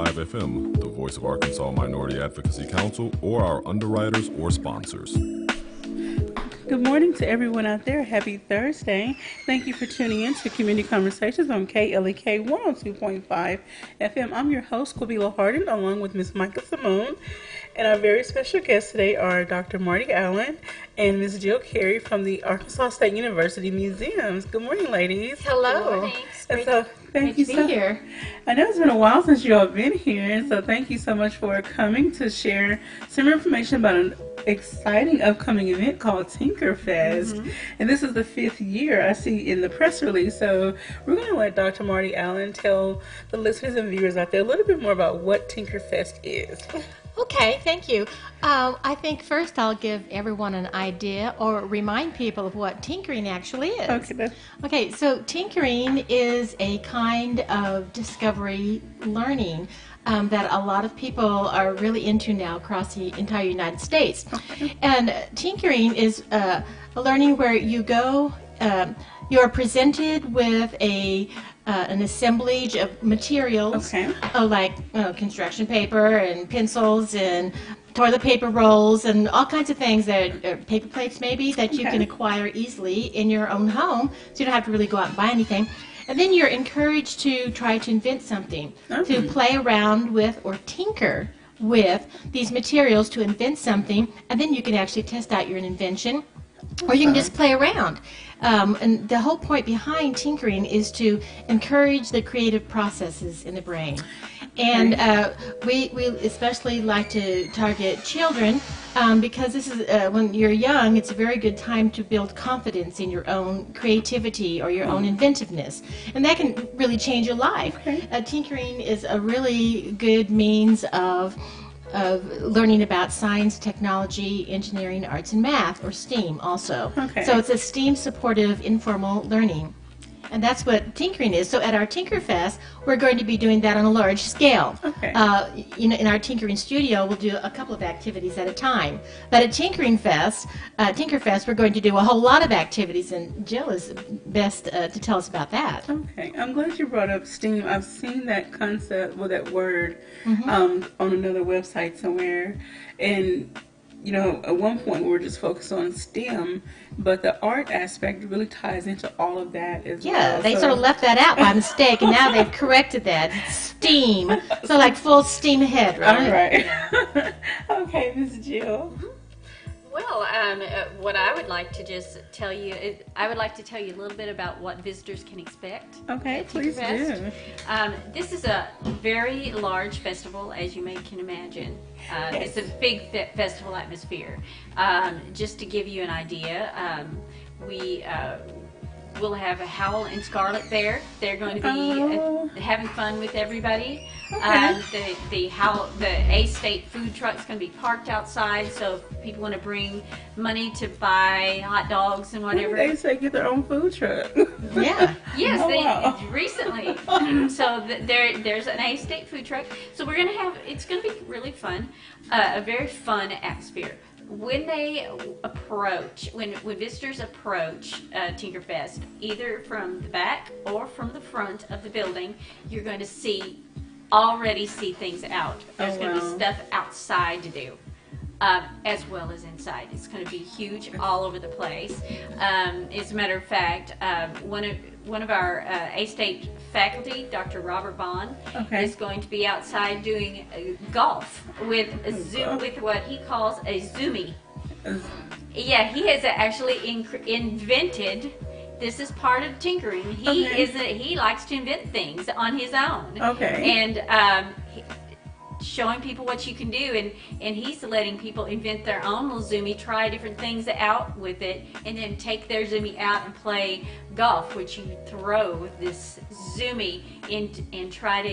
FM, the voice of Arkansas Minority Advocacy Council, or our underwriters or sponsors. Good morning to everyone out there. Happy Thursday. Thank you for tuning in to Community Conversations on KLEK 102.5 FM. I'm your host, Quabila Harden, along with Ms. Micah Simone. And our very special guests today are Dr. Marti Allen and Ms. Jill Kary from the Arkansas State University Museums. Good morning, ladies. Hello. Thank you to be here. I know it's been a while since you all been here, and so thank you so much for coming to share some information about an exciting upcoming event called Tinkerfest. Mm-hmm. And this is the 5th year I see in the press release. So we're going to let Dr. Marti Allen tell the listeners and viewers out there a little bit more about what Tinkerfest is. Okay, thank you. I think first I'll give everyone an idea or remind people of what tinkering actually is. Okay, so tinkering is a kind of discovery learning that a lot of people are really into now across the entire United States. Okay. And tinkering is a learning where you go, you're presented with an assemblage of materials, like construction paper and pencils and toilet paper rolls and all kinds of things, that paper plates maybe, that you can acquire easily in your own home, so you don't have to really go out and buy anything. And then you're encouraged to try to invent something, to play around with or tinker with these materials to invent something, and then you can actually test out your invention, or you can just play around. And the whole point behind tinkering is to encourage the creative processes in the brain. And we especially like to target children because this is when you're young, it's a very good time to build confidence in your own creativity or your own inventiveness. And that can really change your life. Tinkering is a really good means of learning about science, technology, engineering, arts, and math, or STEAM also. So it's a STEAM-supportive informal learning. And that's what tinkering is. So at our Tinkerfest, we're going to be doing that on a large scale. In our tinkering studio, we'll do a couple of activities at a time. But at Tinkerfest, we're going to do a whole lot of activities, and Jill is best to tell us about that. Okay, I'm glad you brought up STEAM. I've seen that concept, well, that word, on another website somewhere. And you know, at one point we were just focused on STEM, but the art aspect really ties into all of that as well. Yeah, they sort of left that out by mistake, and now they've corrected that. It's STEAM, so like full steam ahead, right? All right. Okay, Ms. Jill. Well, what I would like to just tell you is, I would like to tell you a little bit about what visitors can expect. Okay, please do. This is a very large festival, as you can imagine. It's a big festival atmosphere. Just to give you an idea, we'll have Howl and Scarlett there. They're going to be having fun with everybody. The A-State food truck's going to be parked outside, so if people want to bring money to buy hot dogs and whatever. They say get their own food truck. Yeah. Yes, recently. So there's an A-State food truck. So we're going to have, it's going to be really fun, a very fun atmosphere. When visitors approach Tinkerfest, either from the back or from the front of the building, you're going to already see things out. There's going to be stuff outside to do, as well as inside. It's going to be huge all over the place. As a matter of fact, one of our A-State faculty, Dr. Robert Bond, is going to be outside doing golf with what he calls a Zoomie. Yeah, he has actually invented. This is part of tinkering. He likes to invent things on his own. And showing people what you can do, and he's letting people invent their own little Zoomie, try different things out with it, and then take their Zoomie out and play golf, which you throw with this Zoomie and try to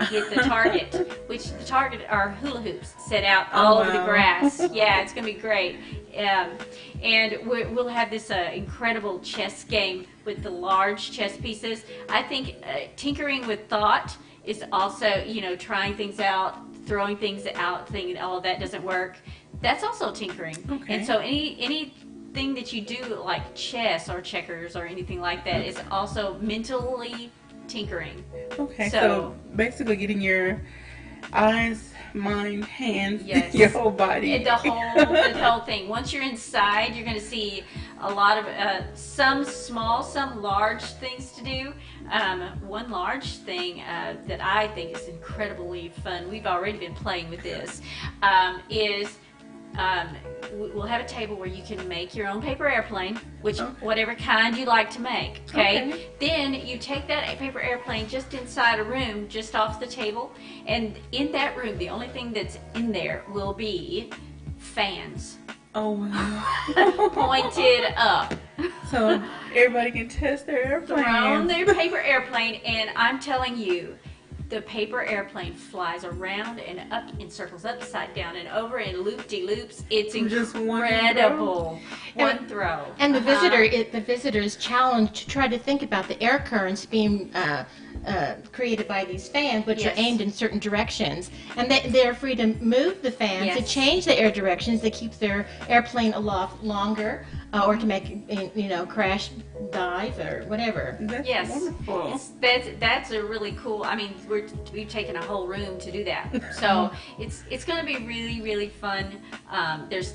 hit the target, which the target are hula hoops set out all over the grass. Yeah, it's going to be great. And we'll have this incredible chess game with the large chess pieces. I think tinkering with thought is also, trying things out, throwing things out, thinking, oh, that doesn't work. That's also tinkering. And so anything that you do, like chess or checkers or anything like that, is also mentally tinkering. So basically getting your eyes, mind, hands, Yes. your whole body. The whole thing. Once you're inside, you're going to see a lot of some small, some large things to do. One large thing that I think is incredibly fun, we've already been playing with this, is we'll have a table where you can make your own paper airplane, which whatever kind you like to make. Okay? Then you take that paper airplane just inside a room, just off the table, and in that room, the only thing that's in there will be fans. Oh, wow. Pointed up. So everybody can test their airplane. Thrown their paper airplane, and I'm telling you, the paper airplane flies around and up in circles, upside down and over and loop-de-loops. It's Just incredible. One throw. And the visitor is challenged to try to think about the air currents being created by these fans, which are aimed in certain directions. And they're free to move the fans to change the air directions that keeps their airplane aloft longer, or to make, crash, dive, or whatever. That's wonderful. That's a really cool. I mean, we've taken a whole room to do that, so it's going to be really, really fun. There's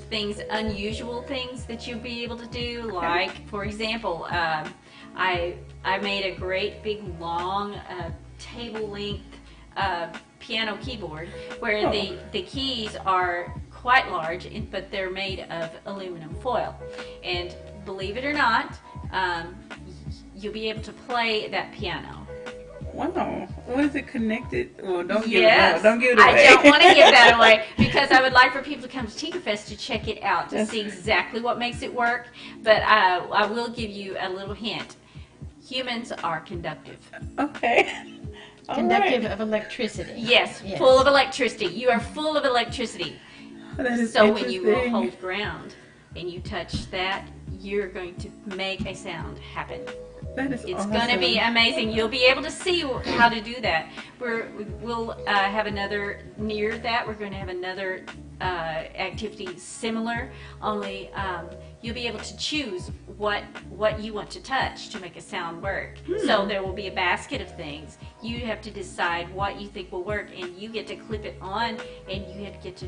unusual things that you'll be able to do, like, for example, I made a great big long table length piano keyboard where the keys are quite large, but they're made of aluminum foil, and believe it or not, you'll be able to play that piano. Wow. What is it connected? Well, don't give Yes. it away. Don't give it away. I don't want to give that away because I would like for people to come to Tinkerfest to check it out to see exactly what makes it work. But I will give you a little hint. Humans are conductive. Okay. Conductive of electricity. Yes, full of electricity. You are full of electricity. That is So when you will interesting. hold ground and you touch that, you're going to make a sound happen. That is It's awesome. going to be amazing. You'll be able to see how to do that. We'll have another, near that, we're going to have another activity similar, only you'll be able to choose what you want to touch to make a sound work. So there will be a basket of things. You have to decide what you think will work, and you get to clip it on, and you get to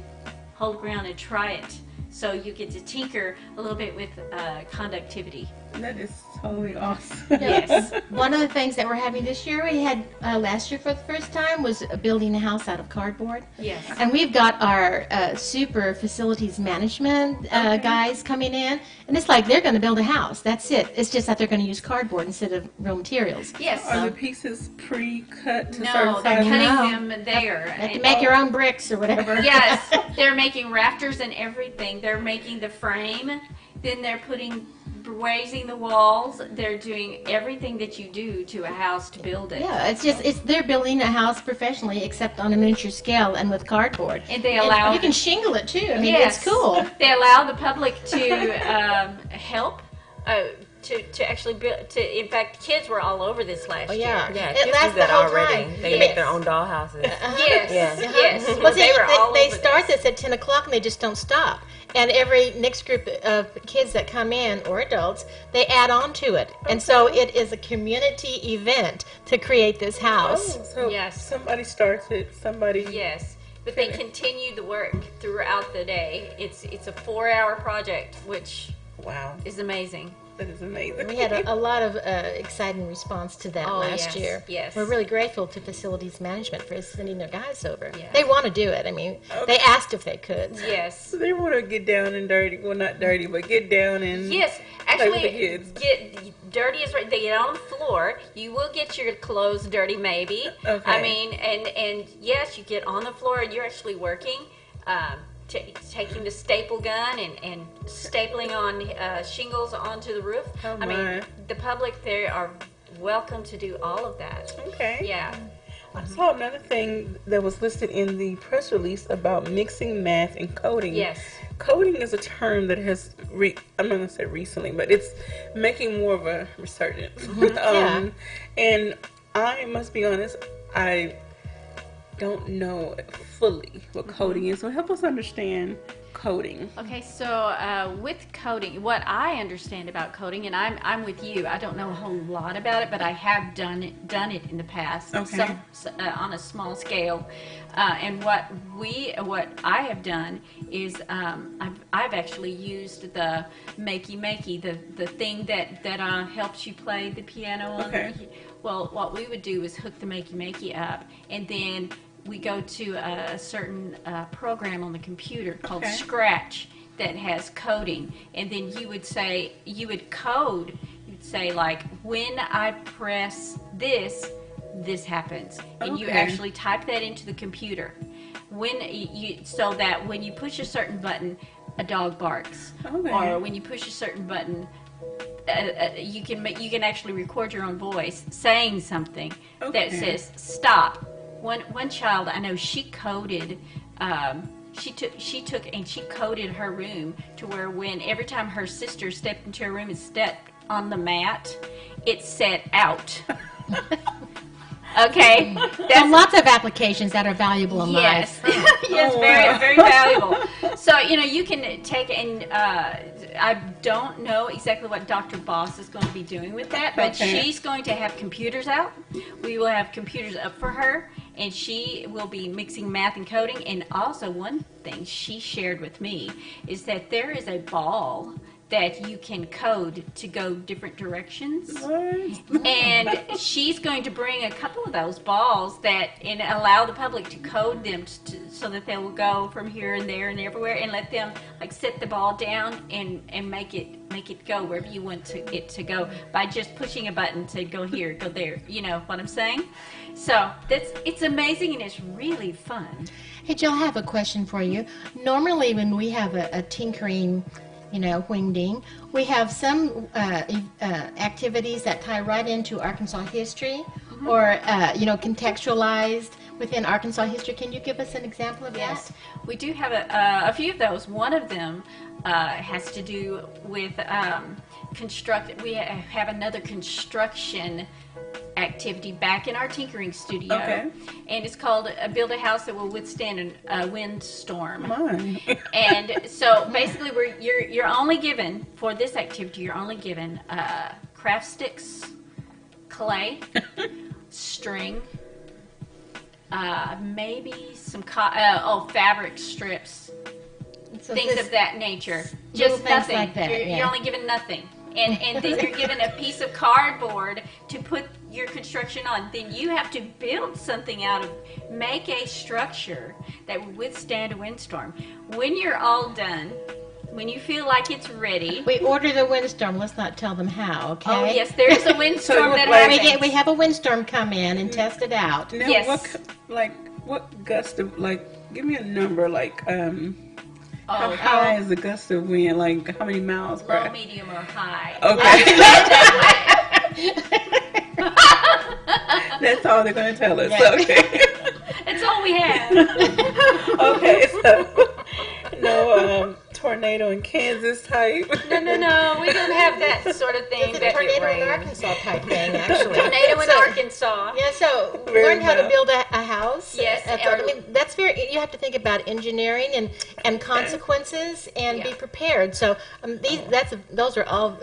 hold ground and try it. So you get to tinker a little bit with conductivity. That is totally awesome. Yes. One of the things that we're having this year, we had last year for the first time, was building a house out of cardboard. Yes. And we've got our super facilities management guys coming in, and it's like they're going to build a house. That's it. It's just that they're going to use cardboard instead of real materials. Yes. Are the pieces pre-cut to No, certain they're sizes? cutting them there. You have to make your own bricks or whatever. Yes, they're making rafters and everything. They're making the frame, then they're raising the walls. They're doing everything that you do to a house to build it. Yeah, they're building a house professionally, except on a miniature scale and with cardboard. And they allow you can shingle it too. I mean, Yes. it's cool. They allow the public to help. To actually build. In fact, kids were all over this last year. Yeah, Yeah, it kids lasts do that the whole already. time. They make their own doll houses. Yes. Yeah. Yes. Well, they were all they over start this. this at 10 o'clock and they just don't stop. And every next group of kids that come in, or adults, they add on to it. And so it is a community event to create this house. Oh, so Yes. somebody starts it, somebody... Yes, but they continue the work throughout the day. It's a 4-hour project, which Wow, is amazing. that is amazing. We had a lot of exciting response to that Oh, last yes, year. yes. We're really grateful to facilities management for sending their guys over. Yeah. They want to do it. I mean, they asked if they could. Yes. So they want to get down and dirty. Well, not dirty, but get down and... Yes, Play with the actually, kids. get dirty is right. They get on the floor. You will get your clothes dirty, maybe. Okay. I mean, and yes, you get on the floor and you're actually working, taking the staple gun and stapling on shingles onto the roof. Oh, I mean, my. the public there are welcome to do all of that. Okay. Yeah. I saw another thing that was listed in the press release about mixing math and coding. Yes. Coding is a term that has, I'm not going to say recently, but it's making more of a resurgence. Yeah. And I must be honest, I don't know fully what coding is. So help us understand coding. Okay, so with coding, what I understand about coding, and I'm with you. I don't know a whole lot about it, but I have done it in the past, on a small scale. And what I have done is I've actually used the makey, the thing that helps you play the piano on. Okay. Well, what we would do is hook the makey up, and then we go to a certain program on the computer called Scratch that has coding, and then you would code. You'd say, like, when I press this happens, and you actually type that into the computer. So that when you push a certain button, a dog barks, or when you push a certain button, you can actually record your own voice saying something that says stop. One child I know, she coded. She took and she coded her room to where when every time her sister stepped into her room and stepped on the mat, it said out. Okay, there's lots of applications that are valuable in life. Yes, very, very valuable. So you can take and I don't know exactly what Dr. Boss is going to be doing with that, but she's going to have computers out. We will have computers up for her, and she will be mixing math and coding. And also, one thing she shared with me is that there is a ball that you can code to go different directions. And she's going to bring a couple of those balls and allow the public to code them so that they will go from here and there and everywhere, and let them like set the ball down and make it go wherever you want it to go by just pushing a button to go here, go there. You know what I'm saying? So it's amazing, and it's really fun. Hey, Jill, I have a question for you. Normally when we have a tinkering wingding, we have some activities that tie right into Arkansas history, or contextualized within Arkansas history. Can you give us an example of that? We do have a few of those. One of them has to do with we have another construction activity back in our tinkering studio, and it's called Build a House That Will Withstand a Windstorm. And so basically you're only given, for this activity, you're only given craft sticks, clay, string, maybe some fabric strips, things of that nature. Just nothing. Like that, you're only given nothing. And then you're given a piece of cardboard to put your construction on. Then you have to build something make a structure that will withstand a windstorm. When you're all done, when you feel like it's ready. We order the windstorm. Let's not tell them how, okay? Oh, yes, there is a windstorm that happens. We have a windstorm come in and test it out. Now, what gust of, give me a number, how high is the gust of wind? Like, how many miles per hour? Low, medium, or high. Okay. That's all they're going to tell us. Yes. Okay. That's all we have. Okay, so no tornado in Kansas type. No. We don't have that sort of thing. It's a tornado in Arkansas type thing, actually. Tornado in Arkansas. Yeah, so learn how to build a house. Yes. That's you have to think about engineering and consequences and be prepared. So those are all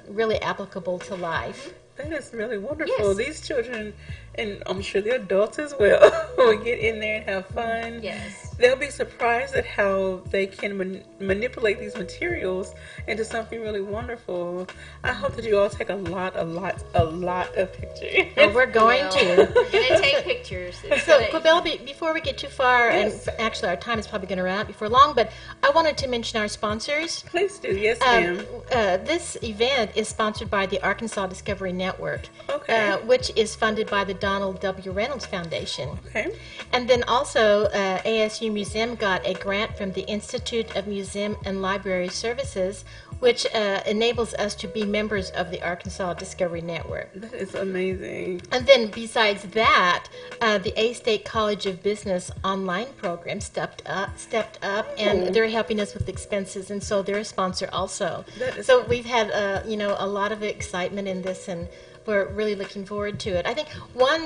really applicable to life. That is really wonderful. Yes. These children, and I'm sure the adults as well, will get in there and have fun. Yes. They'll be surprised at how they can manipulate these materials into something really wonderful. I hope that you all take a lot of pictures. Oh, we're going to. We're going to take pictures. So, Cobell, before we get too far, and actually our time is probably going to run out before long, but I wanted to mention our sponsors. Please do. Yes, ma'am. This event is sponsored by the Arkansas Discovery Network, which is funded by the Donald W. Reynolds Foundation. Okay. And then also ASU Museum got a grant from the Institute of Museum and Library Services, which enables us to be members of the Arkansas Discovery Network. That is amazing. And then besides that, the A-State College of Business online program stepped up, and they're helping us with expenses, and so they're a sponsor also. So we've had a lot of excitement in this, and we're really looking forward to it. I think one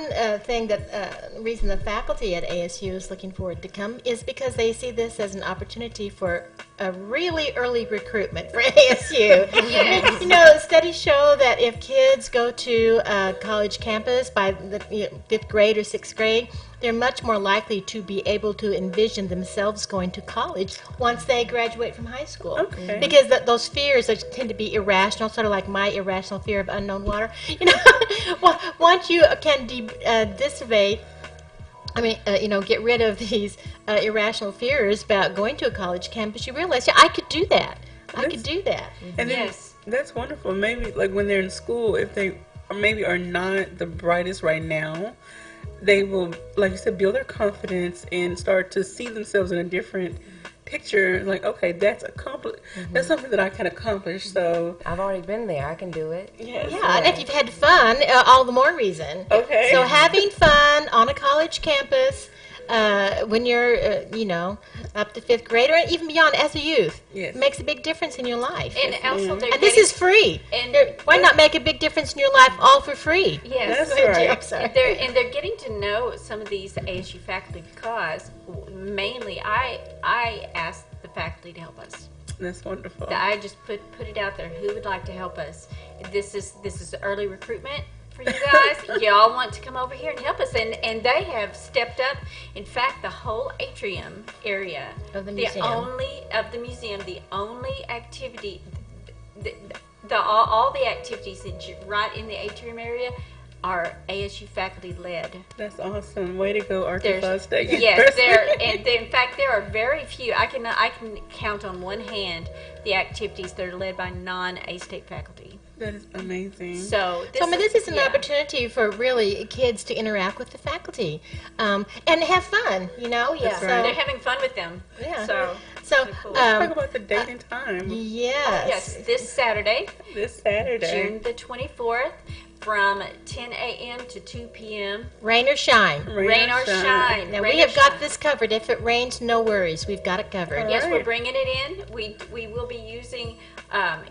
reason the faculty at ASU is looking forward to come is because they see this as an opportunity for a really early recruitment for ASU. Yes. You know, studies show that if kids go to a college campus by the 5th grade or 6th grade, they're much more likely to be able to envision themselves going to college once they graduate from high school. Okay. Because those fears that tend to be irrational, sort of like my irrational fear of unknown water, you know, well, once you can dissipate, get rid of these irrational fears about going to a college campus, you realize, yeah, I could do that. I could do that. And then, Yes. that's wonderful. Maybe like when they're in school, if they maybe are not the brightest right now, they will, like you said, build their confidence and start to see themselves in a different picture. Like, okay, that's that's something that I can accomplish. So I've already been there. I can do it. yes. Yeah, and if you've had fun, all the more reason. Okay. So having fun on a college campus when you're, up to 5th grade or even beyond as a youth, Yes. makes a big difference in your life. And also, they're And this is free. And Why not make a big difference in your life all for free? yes, That's right. I'm sorry. and they're getting to know some of these ASU faculty because mainly I asked the faculty to help us. That's wonderful. I just put it out there. Who would like to help us? This is early recruitment for you guys. Y'all want to come over here and help us, and they have stepped up. In fact, the whole atrium area Of the museum. the only activity, all the activities right in the atrium area are ASU faculty led. That's awesome. Way to go, Arkansas State. Yes, in fact, there are very few. I can count on one hand the activities that are led by non-A-State faculty. That is amazing. So This is an opportunity for really kids to interact with the faculty and have fun, That's So, right. they're having fun with them. Yeah. So So, cool. Talk about the date and time. yes. this Saturday, This Saturday. June the 24th, from 10 a.m. to 2 p.m. Rain or shine. Rain or shine. Now, Rain we or have got shine. this covered. If it rains, no worries. We've got it covered. Yes, we're Right. bringing it in. We will be using,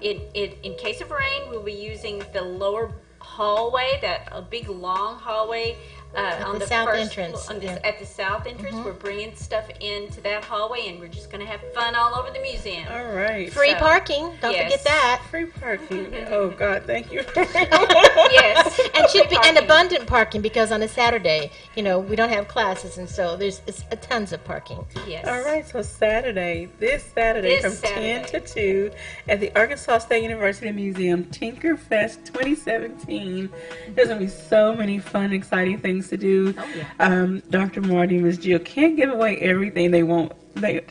in case of rain, we'll be using the lower hallway, a big long hallway on the the south first, entrance, yeah. At the south entrance. We're bringing stuff into that hallway, and we're just going to have fun all over the museum. All right. Free So, parking. Don't yes. forget that. Free parking. Oh, God, thank you. Yes, And should be Free an parking. abundant parking because on a Saturday, we don't have classes, and so there's tons of parking. Yes. All right, so this Saturday This from 10 Saturday. to 2 at the Arkansas State University Museum, Tinker Fest 2017. There's going to be so many fun, exciting things to do. Dr. Marti, Ms. Jill can't give away everything they want. They're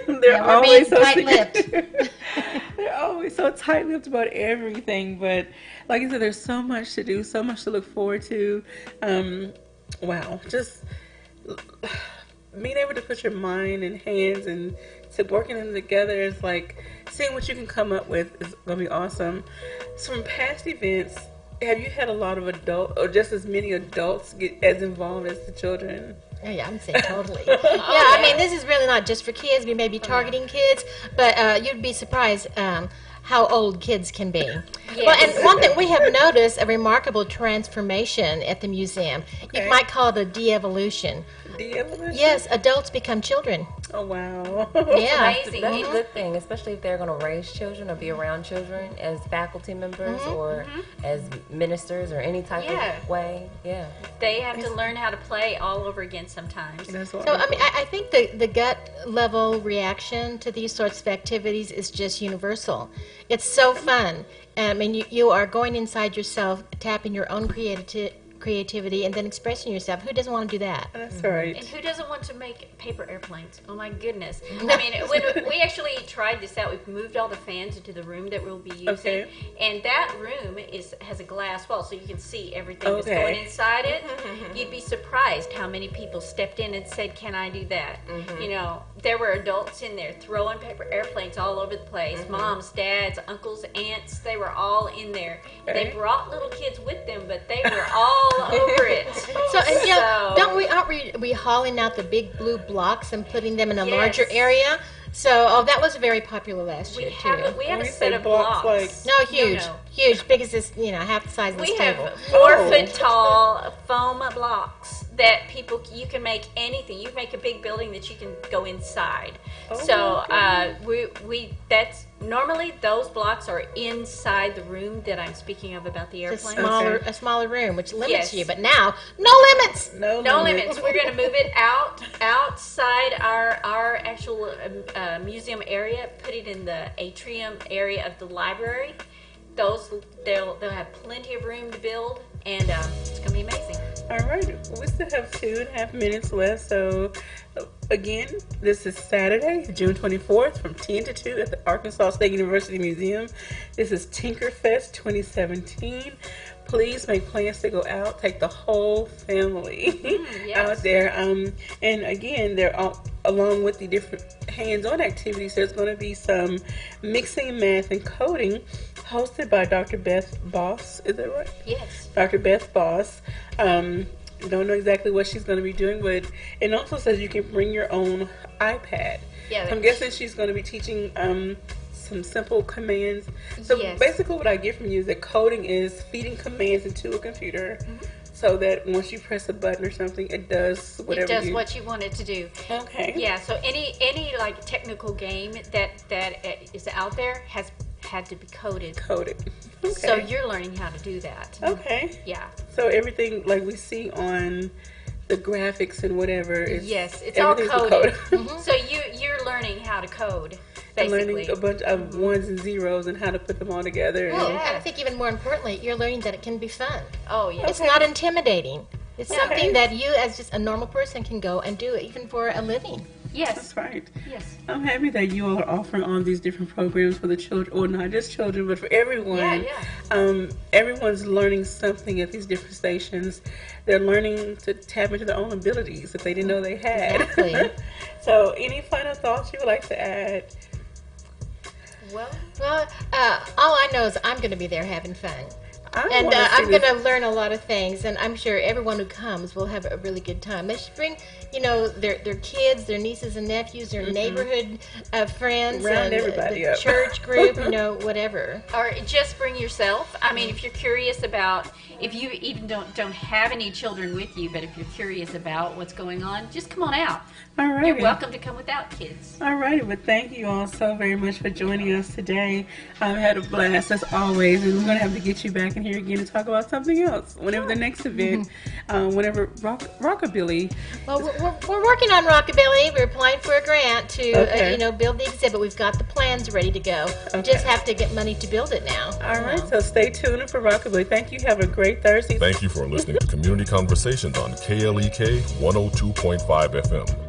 we're always being so tight-lipped. secretive. They're always so tight-lipped about everything, but like I said, there's so much to do, so much to look forward to. Wow, just being able to put your mind and hands and to working them together is like seeing what you can come up with is going to be awesome. So from past events, have you had a lot of adults or just as many adults get as involved as the children? Oh, yeah, I'm saying totally. I mean, this is really not just for kids. We may be targeting kids, but you'd be surprised how old kids can be. Well, and one thing we have noticed a remarkable transformation at the museum. Okay. You might call it a de-evolution. De-evolution? Yes, adults become children. Oh, wow. Yeah. Amazing. That's a good thing, especially if they're going to raise children or be around children as faculty members or as ministers or any type Yeah. of way. Yeah. They have to learn how to play all over again sometimes. That's So, wonderful. I mean, I think the gut level reaction to these sorts of activities is just universal. It's so fun. I mean, you are going inside yourself, tapping your own creativity, and then expressing yourself. Who doesn't want to do that? That's right. And who doesn't want to make paper airplanes? Oh my goodness! I mean, when we actually tried this out, we moved all the fans into the room that we'll be using, Okay. and that room has a glass wall, so you can see everything that's Okay. going inside it. You'd be surprised how many people stepped in and said, "Can I do that?" You know, there were adults in there throwing paper airplanes all over the place. Moms, dads, uncles, aunts, they were all in there. They brought little kids with them, but they were all over it. So, and aren't we hauling out the big blue blocks and putting them in a Yes. larger area So, that was very popular last year too. We have a set of blocks. No, huge, huge, big as this, half the size of this table. We have 4-foot tall foam blocks that you can make anything. You make a big building that you can go inside. That's normally those blocks are inside the room that I'm speaking of about the airplane. A smaller room, which limits you. But now, no limits. No limits. We're going to move it outside our actual museum area. Put it in the atrium area of the library. They'll have plenty of room to build, and it's going to be amazing. All right, we still have 2.5 minutes left. So, again, this is Saturday, June 24th, from 10 to 2 at the Arkansas State University Museum. This is Tinkerfest 2017. Please make plans to go out. Take the whole family out there. And again, they're along with the different hands-on activities. There's going to be some mixing, math, and coding, hosted by Dr. Beth Boss. Is that right? Yes. Dr. Beth Boss. Don't know exactly what she's going to be doing, but it also says you can bring your own iPad. Yeah. I'm guessing she's going to be teaching some simple commands. So basically what I get from you is that coding is feeding commands into a computer so that once you press a button or something, it does whatever it does what you want it to do. Okay. Yeah, so any like technical game that is out there has had to be coded. Okay. So you're learning how to do that. Okay. Yeah. So everything like we see on the graphics and whatever is it's all coded. So you're learning how to code. Basically. Learning a bunch of ones and zeros and how to put them all together. Well, I think even more importantly, you're learning that it can be fun. Oh, yeah. It's not intimidating. It's something that you, as just a normal person, can go and do even for a living. Yes. That's right. Yes. I'm happy that you all are offering all these different programs for the children, or not just children, but for everyone. Yeah. Everyone's learning something at these different stations. They're learning to tap into their own abilities that they didn't know they had. Exactly. So, any final thoughts you would like to add? Well, all I know is I'm going to be there having fun. I'm going to learn a lot of things, and I'm sure everyone who comes will have a really good time. They should bring, their kids, their nieces and nephews, their neighborhood friends, Round and everybody the up. church group, whatever. Or just bring yourself. I mean, if you're curious about, if you even don't have any children with you, but if you're curious about what's going on, just come on out. All right. You're welcome to come without kids. All right, but thank you all so very much for joining us today. I've had a blast as always, and we're going to have to get you back in here again to talk about something else. Whenever the next event, whenever Rockabilly. Well, we're working on Rockabilly. We're applying for a grant to, build the exhibit. We've got the plans ready to go. We just have to get money to build it now. All right, so stay tuned for Rockabilly. Thank you. Have a great Thursday. Thank you for listening to Community Conversations on KLEK 102.5 FM.